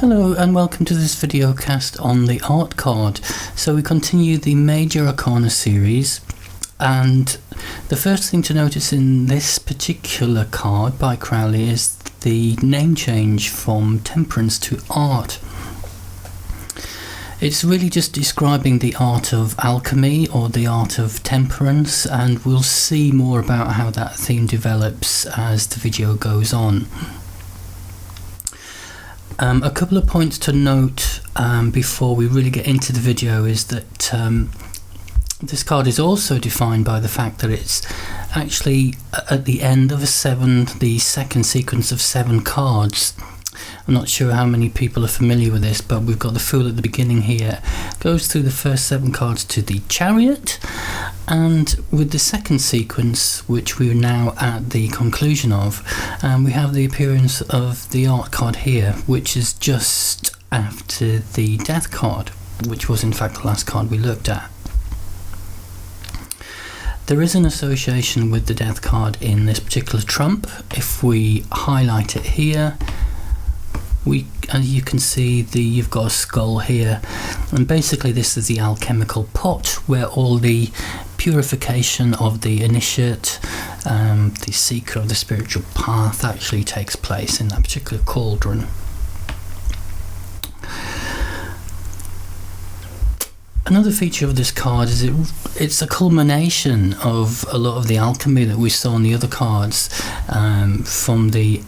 Hello and welcome to this video cast on the art card. So we continue the Major Arcana series, and the first thing to notice in this particular card by Crowley is the name change from Temperance to Art. It's really just describing the art of alchemy or the art of temperance, and we'll see more about how that theme develops as the video goes on. A couple of points to note before we really get into the video is that this card is also defined by the fact that it's actually at the end of the second sequence of 7 cards. I'm not sure how many people are familiar with this, but we've got the Fool at the beginning here. Goes through the first 7 cards to the Chariot, and with the second sequence, which we're now at the conclusion of, we have the appearance of the Art card here, which is just after the Death card, which was in fact the last card we looked at. There is an association with the Death card in this particular trump. If we highlight it here, as you can see, you've got a skull here, and basically this is the alchemical pot where all the purification of the initiate, the seeker of the spiritual path, actually takes place in that particular cauldron. Another feature of this card is it's a culmination of a lot of the alchemy that we saw in the other cards, from the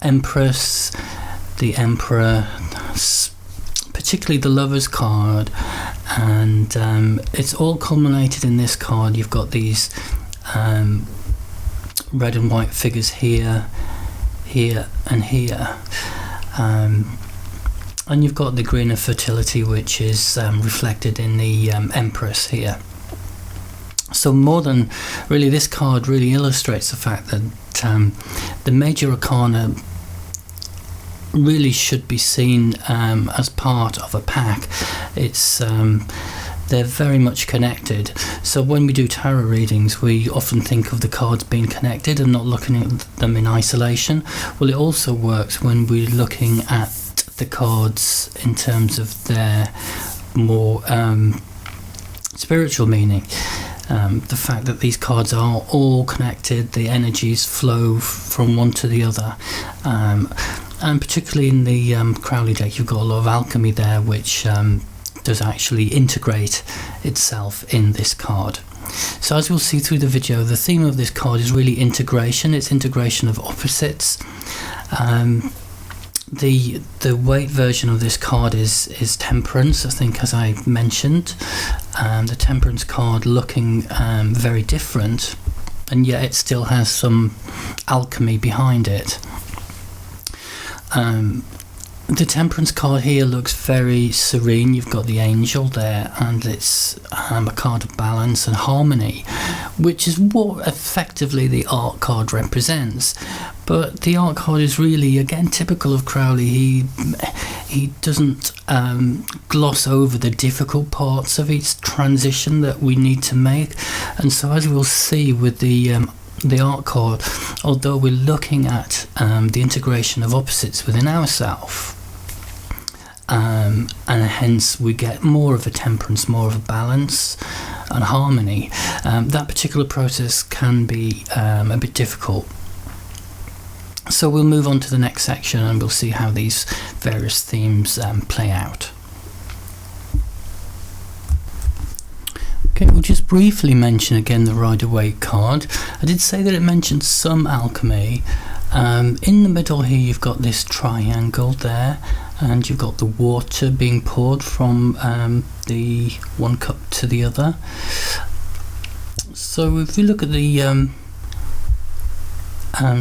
Empress, the Emperor, particularly the Lover's card, and it's all culminated in this card. You've got these red and white figures here, here and here, and you've got the green of fertility, which is reflected in the Empress here. So more than really, this card really illustrates the fact that the Major Arcana really should be seen as part of a pack. It's they're very much connected. So when we do tarot readings, we often think of the cards being connected and not looking at them in isolation. Well, it also works when we're looking at the cards in terms of their more spiritual meaning. The fact that these cards are all connected, the energies flow from one to the other, and particularly in the Crowley deck, you've got a lot of alchemy there, which does actually integrate itself in this card. So as we'll see through the video, the theme of this card is really integration. It's integration of opposites. The weight version of this card is Temperance, I think, as I mentioned. The Temperance card looking very different, and yet it still has some alchemy behind it. The Temperance card here looks very serene. You've got the angel there, and it's a card of balance and harmony, which is what effectively the Art card represents. But the Art card is really, again, typical of Crowley. He doesn't gloss over the difficult parts of each transition that we need to make, and so as we'll see with the Art card, although we're looking at the integration of opposites within ourselves, and hence we get more of a temperance, more of a balance and harmony, that particular process can be a bit difficult. So we'll move on to the next section and we'll see how these various themes play out. Okay, we'll just briefly mention again the Rider-Waite card. I did say that it mentioned some alchemy. In the middle here you've got this triangle there, and you've got the water being poured from the one cup to the other. So if we look at the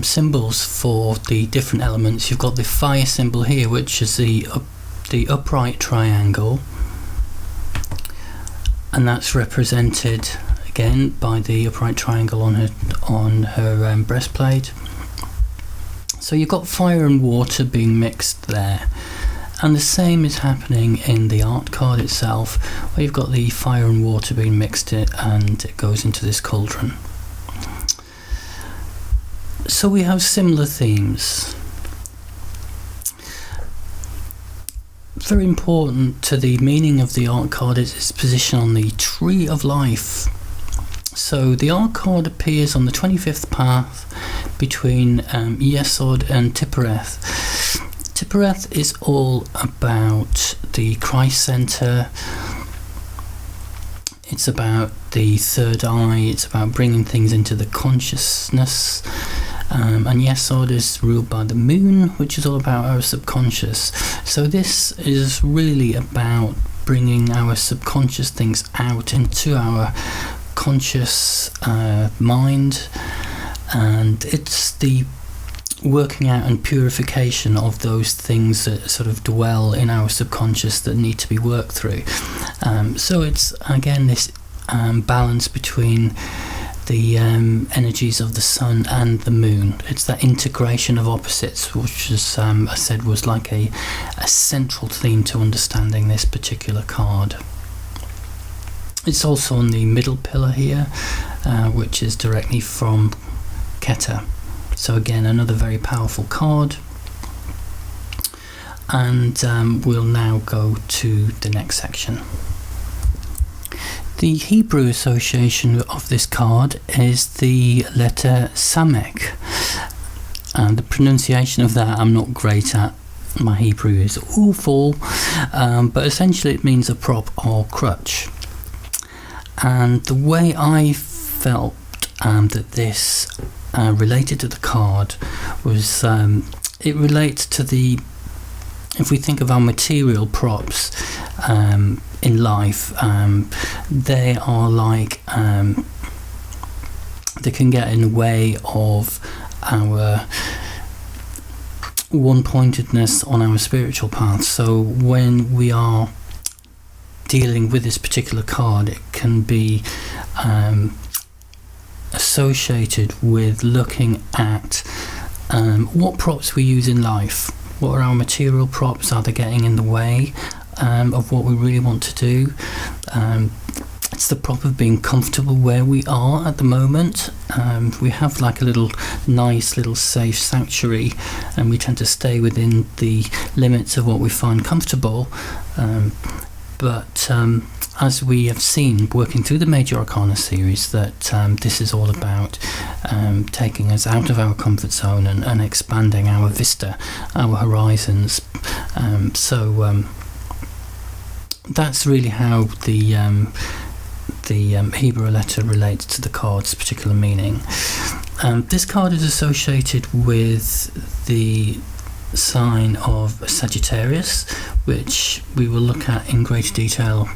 symbols for the different elements, you've got the fire symbol here, which is the upright triangle, and that's represented again by the upright triangle on her breastplate. So you've got fire and water being mixed there, and the same is happening in the Art card itself, where you've got the fire and water being mixed and it goes into this cauldron. So we have similar themes. very important to the meaning of the art card is its position on the Tree of Life. So the art card appears on the 25th path between Yesod and Tiphereth. Tiphereth is all about the Christ Center. It's about the third eye. It's about bringing things into the consciousness. And Yesod is ruled by the moon, which is all about our subconscious. So this is really about bringing our subconscious things out into our conscious mind, and it's the working out and purification of those things that sort of dwell in our subconscious that need to be worked through. So it's again this balance between the energies of the sun and the moon. It's that integration of opposites, which, as I said, was like a central theme to understanding this particular card. It's also on the middle pillar here, which is directly from Keta. So again, another very powerful card. And we'll now go to the next section. The Hebrew association of this card is the letter Samek. And the pronunciation of that I'm not great at. My Hebrew is awful, but essentially it means a prop or crutch. And the way I felt that this related to the card was it relates to the, if we think of our material props in life, they are like they can get in the way of our one-pointedness on our spiritual path. So when we are dealing with this particular card, it can be associated with looking at what props we use in life. What are our material props? Are they getting in the way of what we really want to do? It's the prop of being comfortable where we are at the moment. We have like a little nice little safe sanctuary, and we tend to stay within the limits of what we find comfortable. But as we have seen working through the Major Arcana series, that this is all about taking us out of our comfort zone and expanding our vista, our horizons. So that's really how the Hebrew letter relates to the card's particular meaning. This card is associated with the sign of Sagittarius, which we will look at in greater detail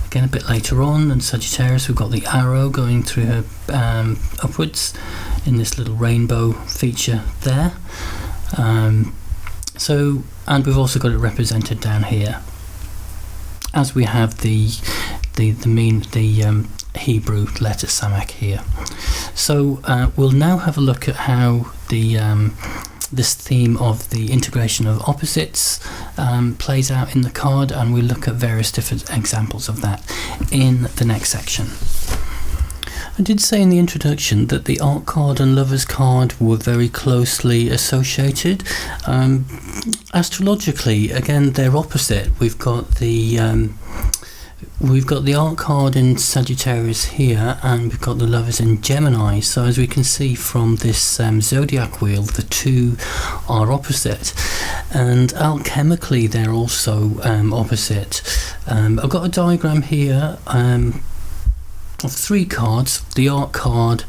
again a bit later on. And Sagittarius, we've got the arrow going through her upwards in this little rainbow feature there. So, and we've also got it represented down here, as we have the Hebrew letter Samek here. So we'll now have a look at how this theme of the integration of opposites plays out in the card, and we'll look at various different examples of that in the next section. I did say in the introduction that the Art card and Lovers card were very closely associated. Astrologically, again, they're opposite. We've got the Art card in Sagittarius here, and we've got the Lovers in Gemini. So as we can see from this zodiac wheel, the two are opposite, and alchemically they're also opposite. I've got a diagram here of three cards, the Art card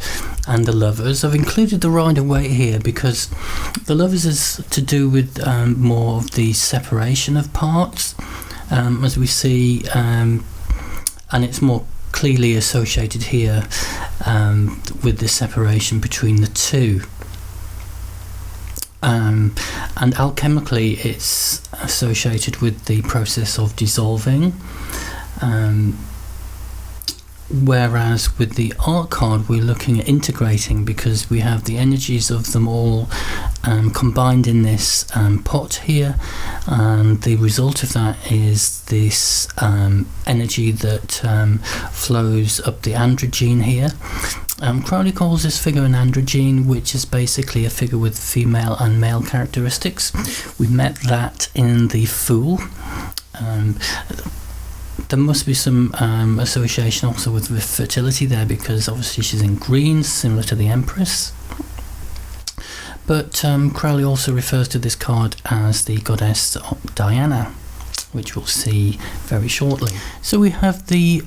and the Lovers. I've included the Rider-Waite here because the Lovers is to do with more of the separation of parts, as we see, and it's more clearly associated here with the separation between the two. And alchemically it's associated with the process of dissolving, whereas with the Art card we're looking at integrating, because we have the energies of them all combined in this pot here, and the result of that is this energy that flows up the androgyne here. Crowley calls this figure an androgyne, which is basically a figure with female and male characteristics. We met that in the Fool, There must be some association also with fertility there, because obviously she's in green, similar to the Empress. But Crowley also refers to this card as the goddess Diana, which we'll see very shortly. So we have the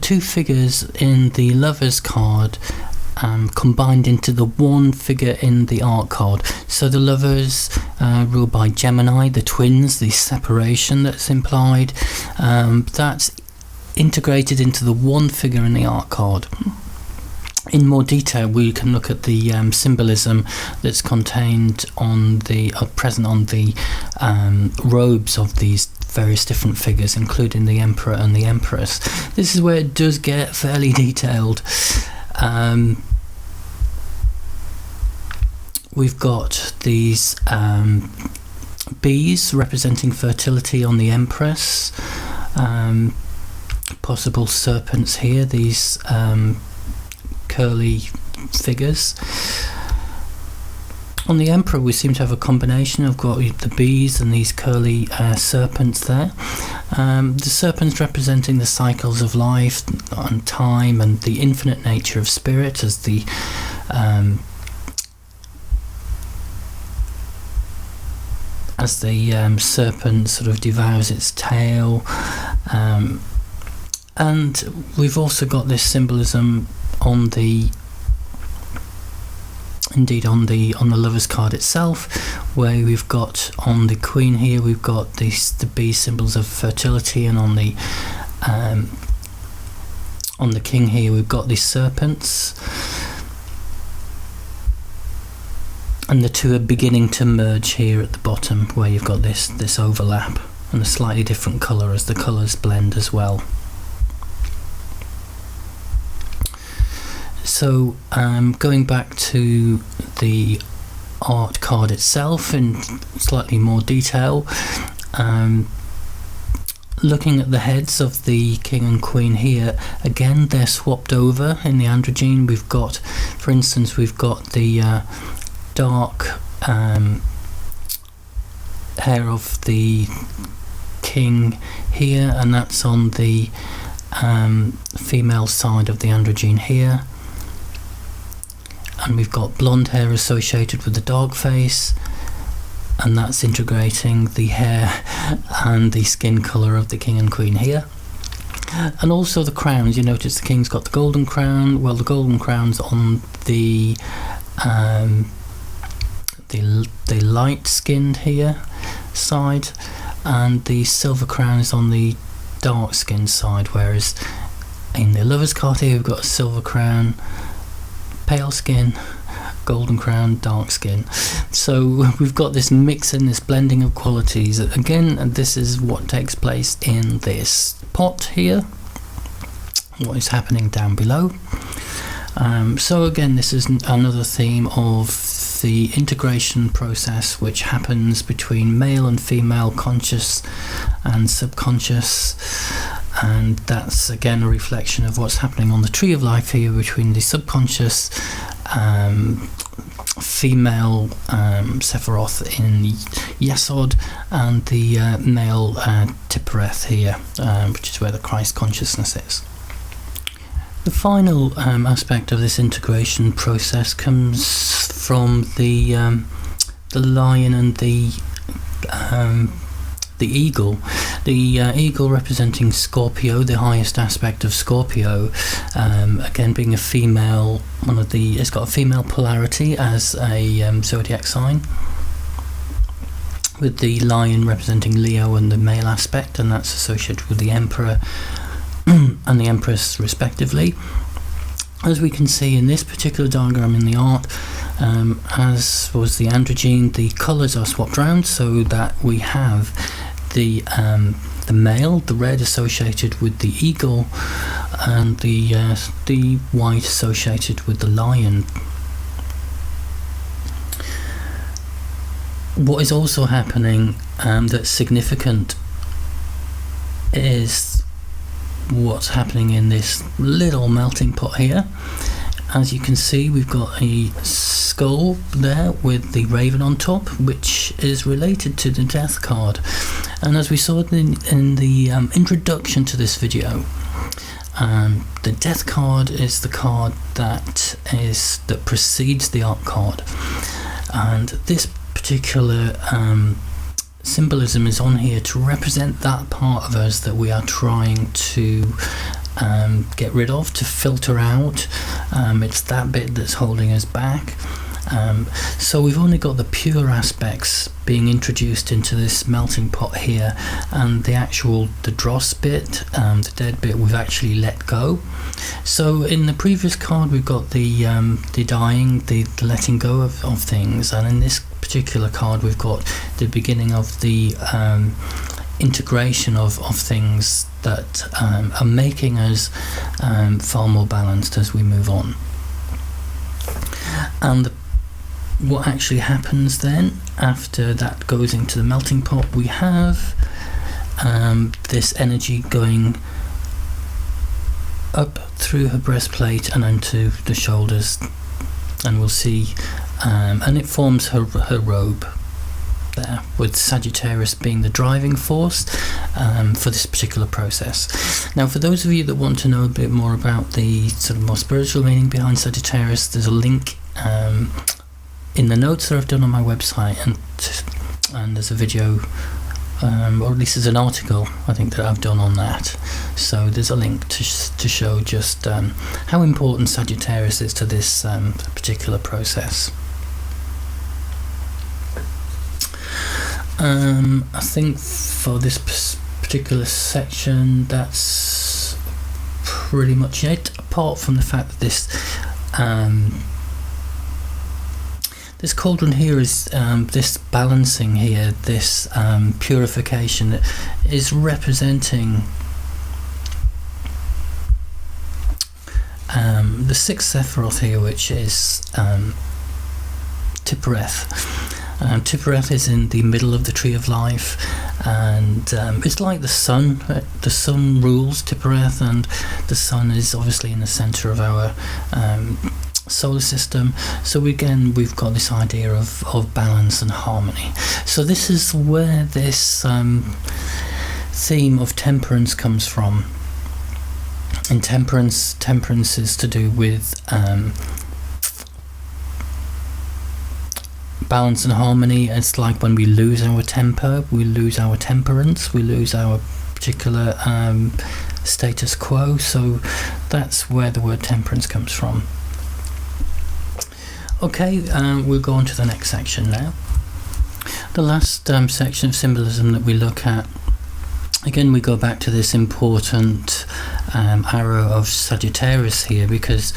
two figures in the Lovers card combined into the one figure in the Art card. So the Lovers ruled by Gemini, the twins, the separation that's implied, that's integrated into the one figure in the Art card. In more detail, we can look at the symbolism that's contained on the present on the robes of these various different figures, including the Emperor and the Empress. This is where it does get fairly detailed. We've got these bees representing fertility on the Empress, possible serpents here, these curly figures. On the Emperor, we seem to have a combination. I've got the bees and these curly serpents there. The serpents representing the cycles of life and time and the infinite nature of spirit, as the serpent sort of devours its tail. And we've also got this symbolism on the Lovers card itself, where we've got on the Queen here, we've got the bee symbols of fertility, and on the King here we've got these serpents, and the two are beginning to merge here at the bottom, where you've got this overlap and a slightly different colour as the colours blend as well. So going back to the Art card itself in slightly more detail, looking at the heads of the King and Queen here, again they're swapped over in the androgyne. We've got, for instance, we've got the dark hair of the King here, and that's on the female side of the androgyne here. And we've got blonde hair associated with the dark face, and that's integrating the hair and the skin colour of the King and Queen here. And also the crowns, you notice the King's got the golden crown. Well, the golden crown's on the light-skinned here side, and the silver crown is on the dark-skinned side, whereas in the Lovers card here we've got a silver crown, pale skin, golden crown, dark skin. So we've got this mixing, this blending of qualities. Again, and this is what takes place in this pot here, what is happening down below. So again, this is another theme of the integration process which happens between male and female, conscious and subconscious, and that's again a reflection of what's happening on the Tree of Life here between the subconscious female Sephiroth in Yesod and the male Tiphareth here, which is where the Christ consciousness is. The final aspect of this integration process comes from the lion and the eagle. The eagle representing Scorpio, the highest aspect of Scorpio, again being a female, it's got a female polarity as a zodiac sign, with the lion representing Leo and the male aspect, and that's associated with the Emperor and the Empress respectively. As we can see in this particular diagram in the Art, as was the androgyne, the colours are swapped round so that we have the male, the red, associated with the eagle, and the white associated with the lion. What is also happening that's significant is what's happening in this little melting pot here. as you can see, we've got a skull there with the raven on top, which is related to the death card. And as we saw in the introduction to this video, the death card is the card that precedes the arc card, and this particular symbolism is on here to represent that part of us that we are trying to get rid of, to filter out. It's that bit that's holding us back. So we've only got the pure aspects being introduced into this melting pot here, and the dross bit, the dead bit, we've actually let go. So in the previous card we've got the dying, the letting go of things, and in this particular card we've got the beginning of the integration of things that are making us far more balanced as we move on. And what actually happens then after that goes into the melting pot, we have this energy going up through her breastplate and into the shoulders, and we'll see, and it forms her robe there, with Sagittarius being the driving force for this particular process. Now, for those of you that want to know a bit more about the sort of more spiritual meaning behind Sagittarius, there's a link in the notes that I've done on my website, and there's a video, or at least there's an article I think that I've done on that. So there's a link to show just how important Sagittarius is to this particular process. I think for this particular section that's pretty much it, apart from the fact that this cauldron here is this balancing here, this purification is representing the sixth Sephiroth here, which is Tiphareth. Tiphareth is in the middle of the Tree of Life, and it's like the sun. The sun rules Tiphareth, and the sun is obviously in the centre of our solar system. So again, we've got this idea of balance and harmony. So this is where this theme of temperance comes from. And temperance is to do with balance and harmony. It's like when we lose our temper, we lose our temperance, we lose our particular status quo. So that's where the word temperance comes from. Okay, we'll go on to the next section now. The last section of symbolism that we look at, again we go back to this important arrow of Sagittarius here, because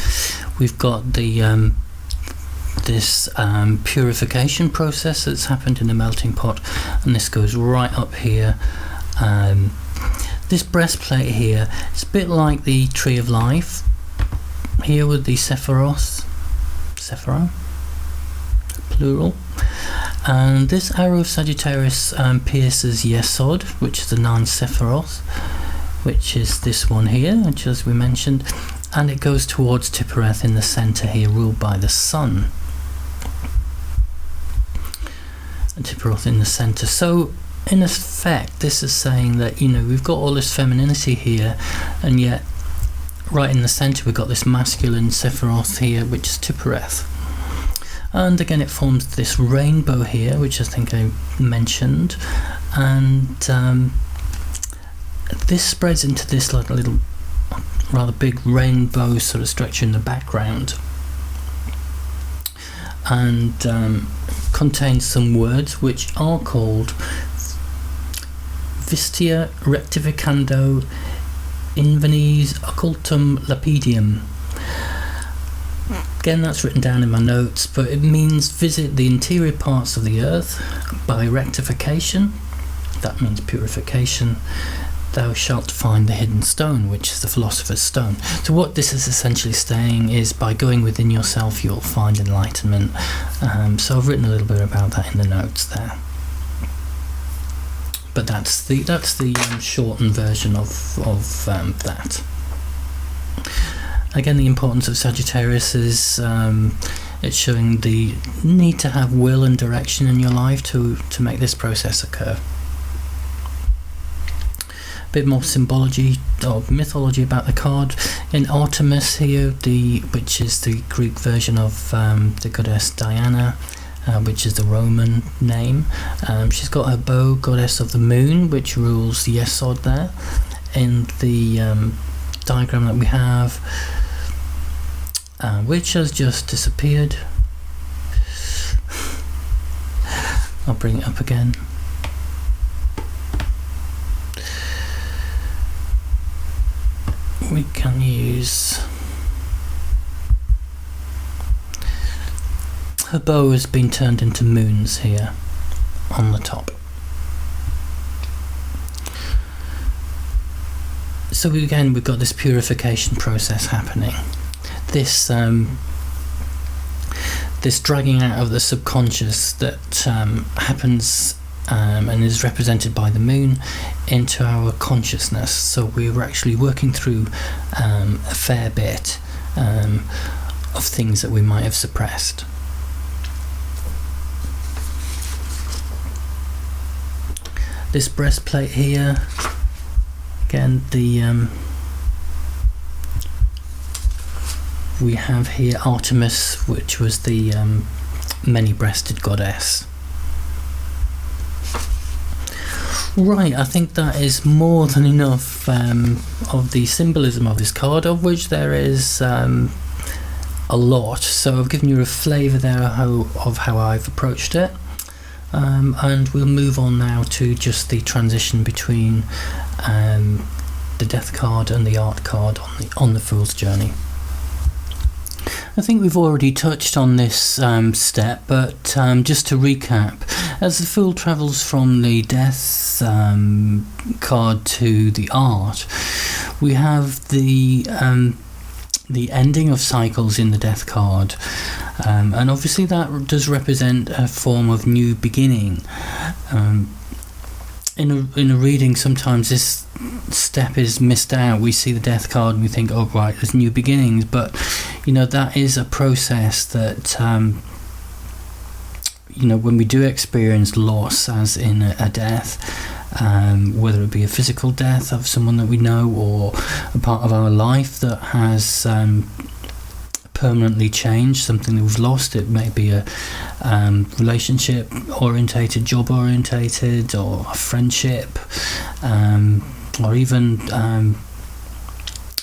we've got the this purification process that's happened in the melting pot, and this goes right up here. This breastplate here, it's a bit like the Tree of Life here with the Sephiroth, plural, and this arrow of Sagittarius pierces Yesod, which is the 9 Sephiroth, which is this one here, which as we mentioned, and it goes towards Tiphareth in the centre here, ruled by the sun. And Tiphareth in the centre. So in effect this is saying that, you know, we've got all this femininity here, and yet right in the centre we've got this masculine Sephiroth here, which is Tiphareth. And again it forms this rainbow here, which I think I mentioned, and this spreads into this like little rather big rainbow sort of structure in the background, and contains some words which are called Vistia Rectificando Invenies Occultum Lapidum. Again, that's written down in my notes, but it means visit the interior parts of the earth by rectification. That means purification. Thou shalt find the hidden stone, which is the philosopher's stone. So what this is essentially saying is, by going within yourself you'll find enlightenment. So I've written a little bit about that in the notes there. But that's the shortened version of that. Again, the importance of Sagittarius is it's showing the need to have will and direction in your life to make this process occur. A bit more symbology or mythology about the card. In Artemis here, which is the Greek version of the goddess Diana, which is the Roman name. She's got her bow, goddess of the moon, which rules the Yesod there. In the diagram that we have, which has just disappeared. I'll bring it up again. We can use... Her bow has been turned into moons here on the top. So again, we've got this purification process happening. This this dragging out of the subconscious that happens and is represented by the moon into our consciousness. So we're actually working through a fair bit of things that we might have suppressed. This breastplate here, again, we have here Artemis, which was the many-breasted goddess. Right, I think that is more than enough of the symbolism of this card, of which there is a lot. So I've given you a flavour there of how I've approached it. And we'll move on now to just the transition between the Death card and the Art card on the Fool's Journey. I think we've already touched on this step, but just to recap, as the Fool travels from the Death card to the Art, we have the ending of cycles in the Death card. And obviously that does represent a form of new beginning. In a reading, sometimes this step is missed out. We see the Death card and we think, oh right, there's new beginnings, but that is a process that when we do experience loss, as in a death, whether it be a physical death of someone that we know or a part of our life that has permanently changed, something that we've lost. It may be a relationship orientated, job orientated, or a friendship, or even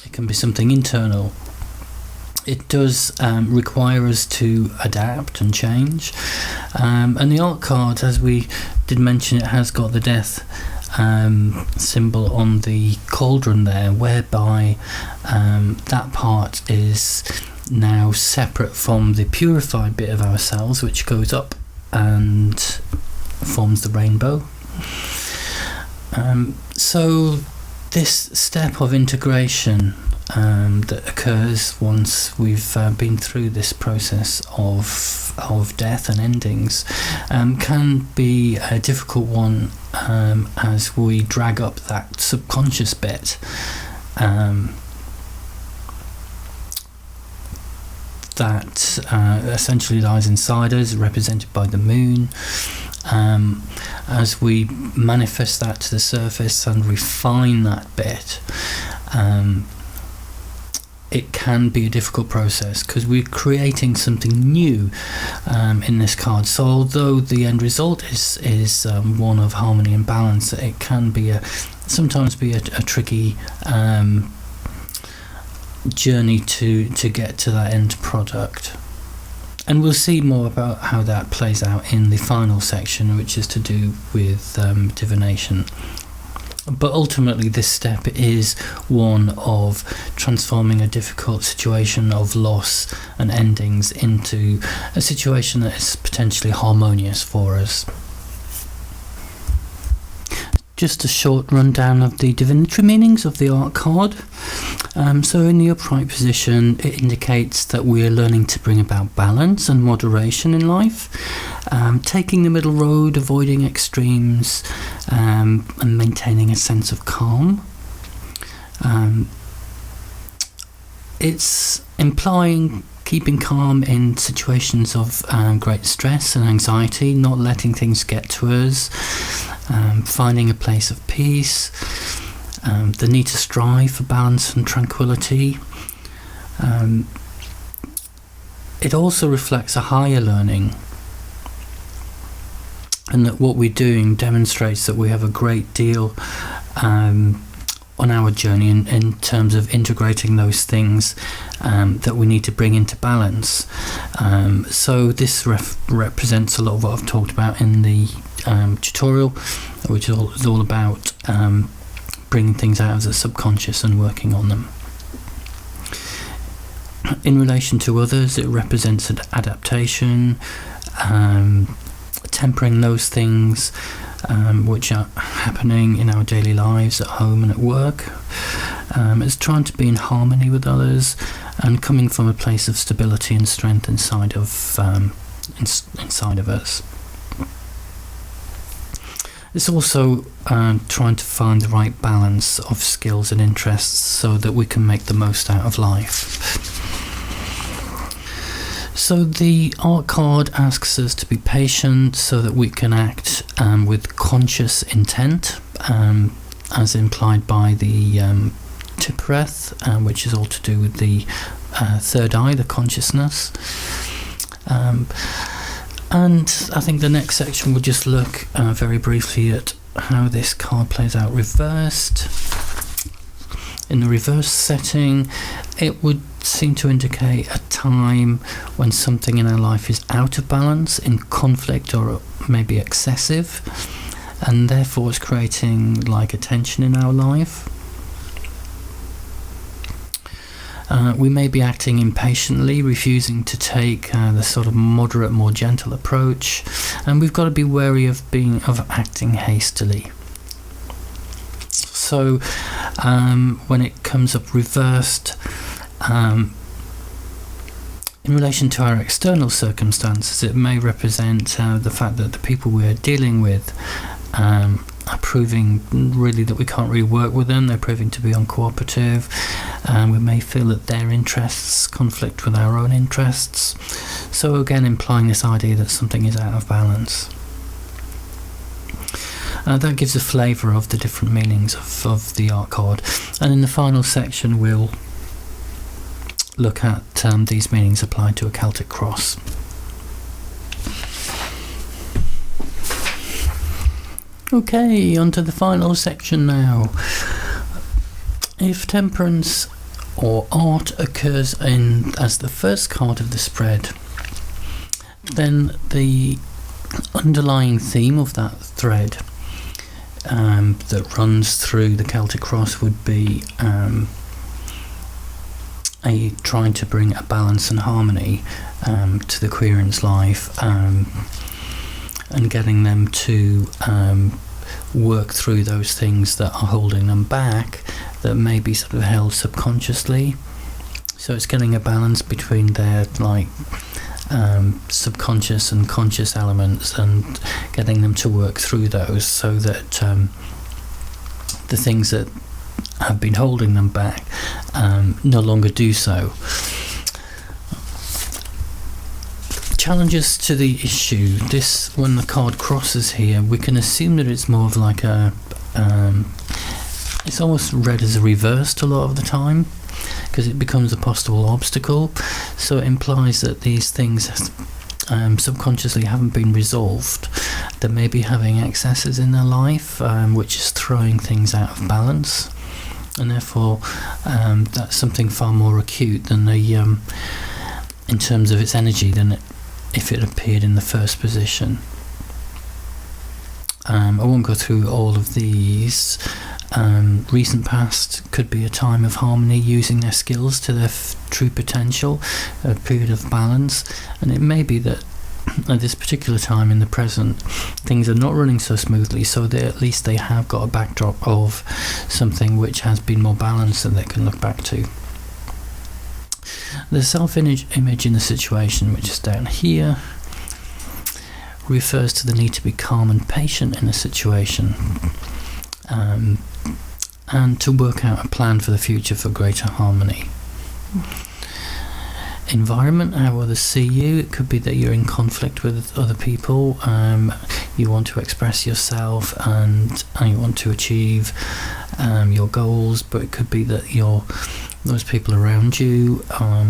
it can be something internal. It does require us to adapt and change, and the Art card, as we did mention, it has got the Death symbol on the cauldron there, whereby that part is now separate from the purified bit of ourselves, which goes up and forms the rainbow. So this step of integration that occurs once we've been through this process of death and endings can be a difficult one as we drag up that subconscious bit that essentially lies inside us, represented by the moon. As we manifest that to the surface and refine that bit, it can be a difficult process because we're creating something new in this card. So although the end result is one of harmony and balance, it can be sometimes be a tricky journey to get to that end product. And we'll see more about how that plays out in the final section, which is to do with divination. But ultimately this step is one of transforming a difficult situation of loss and endings into a situation that is potentially harmonious for us. Just a short rundown of the divinatory meanings of the Art card. So in the upright position, it indicates that we are learning to bring about balance and moderation in life, taking the middle road, avoiding extremes, and maintaining a sense of calm. it's implying keeping calm in situations of great stress and anxiety, not letting things get to us, finding a place of peace, the need to strive for balance and tranquility. It also reflects a higher learning, and that what we're doing demonstrates that we have a great deal on our journey in terms of integrating those things that we need to bring into balance. So this represents a lot of what I've talked about in the tutorial, which is all about bringing things out of the subconscious and working on them. In relation to others, it represents an adaptation, tempering those things which are happening in our daily lives, at home and at work. It's trying to be in harmony with others and coming from a place of stability and strength inside of us. It's also trying to find the right balance of skills and interests so that we can make the most out of life. So the art card asks us to be patient so that we can act with conscious intent, as implied by the Tippereth, which is all to do with the third eye, the consciousness. And I think the next section will just look very briefly at how this card plays out reversed. In the reverse setting, it would seem to indicate a time when something in our life is out of balance, in conflict, or maybe excessive, and therefore it's creating like a tension in our life. We may be acting impatiently, refusing to take the sort of moderate, more gentle approach, and we've got to be wary of acting hastily. So when it comes up reversed, in relation to our external circumstances, it may represent the fact that the people we're dealing with are proving really that we can't really work with them. They're proving to be uncooperative, and we may feel that their interests conflict with our own interests. So again, implying this idea that something is out of balance. That gives a flavour of the different meanings of the art card, and in the final section we'll look at these meanings applied to a Celtic cross. Okay, on to the final section now. If temperance or art occurs as the first card of the spread, then the underlying theme of that thread that runs through the Celtic cross would be trying to bring a balance and harmony to the querent's life, and getting them to work through those things that are holding them back, that may be sort of held subconsciously. So it's getting a balance between their subconscious and conscious elements, and getting them to work through those so that the things that have been holding them back no longer do so. Challenges to the issue. This, when the card crosses here, we can assume that it's more of like it's almost read as a reversed a lot of the time, because it becomes a possible obstacle. So it implies that these things subconsciously haven't been resolved. They may be having excesses in their life, which is throwing things out of balance, and therefore that's something far more acute than in terms of its energy than if it appeared in the first position. I won't go through all of these. Recent past could be a time of harmony, using their skills to their true potential, a period of balance, and it may be that at this particular time in the present things are not running so smoothly, so at least they have got a backdrop of something which has been more balanced that they can look back to. The self-image in the situation, which is down here, refers to the need to be calm and patient in a situation, and to work out a plan for the future for greater harmony. environment, how others see you. It could be that you're in conflict with other people. You want to express yourself and you want to achieve your goals, but it could be that those people around you are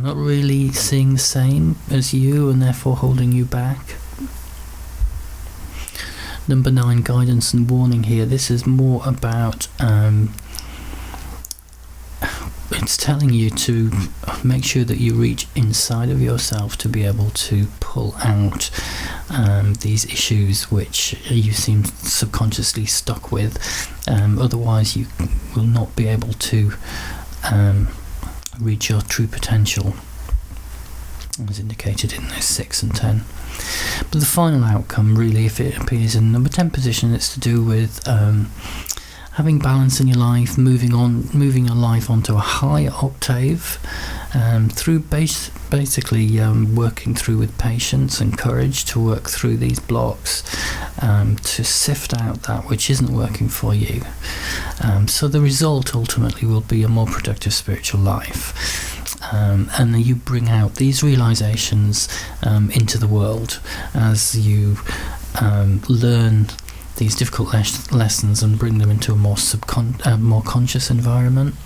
not really seeing the same as you and therefore holding you back. Number 9, guidance and warning here. This is more about it's telling you to make sure that you reach inside of yourself to be able to pull out these issues which you seem subconsciously stuck with. Otherwise you will not be able to reach your true potential, as indicated in those 6 and 10. But the final outcome, really, if it appears in number 10 position, it's to do with having balance in your life, moving your life onto a higher octave, through basically working through with patience and courage to work through these blocks, to sift out that which isn't working for you. So the result ultimately will be a more productive spiritual life. And then you bring out these realizations into the world as you learn these difficult lessons and bring them into a more conscious environment.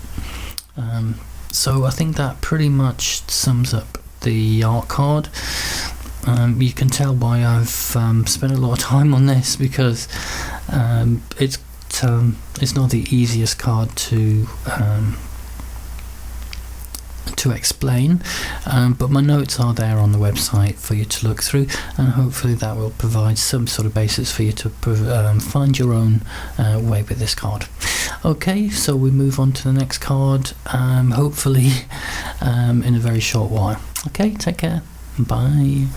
So I think that pretty much sums up the art card. You can tell why I've spent a lot of time on this, because it's not the easiest card to explain, but my notes are there on the website for you to look through, and hopefully that will provide some sort of basis for you to find your own way with this card. Okay, so we move on to the next card, hopefully in a very short while. Okay, take care, bye.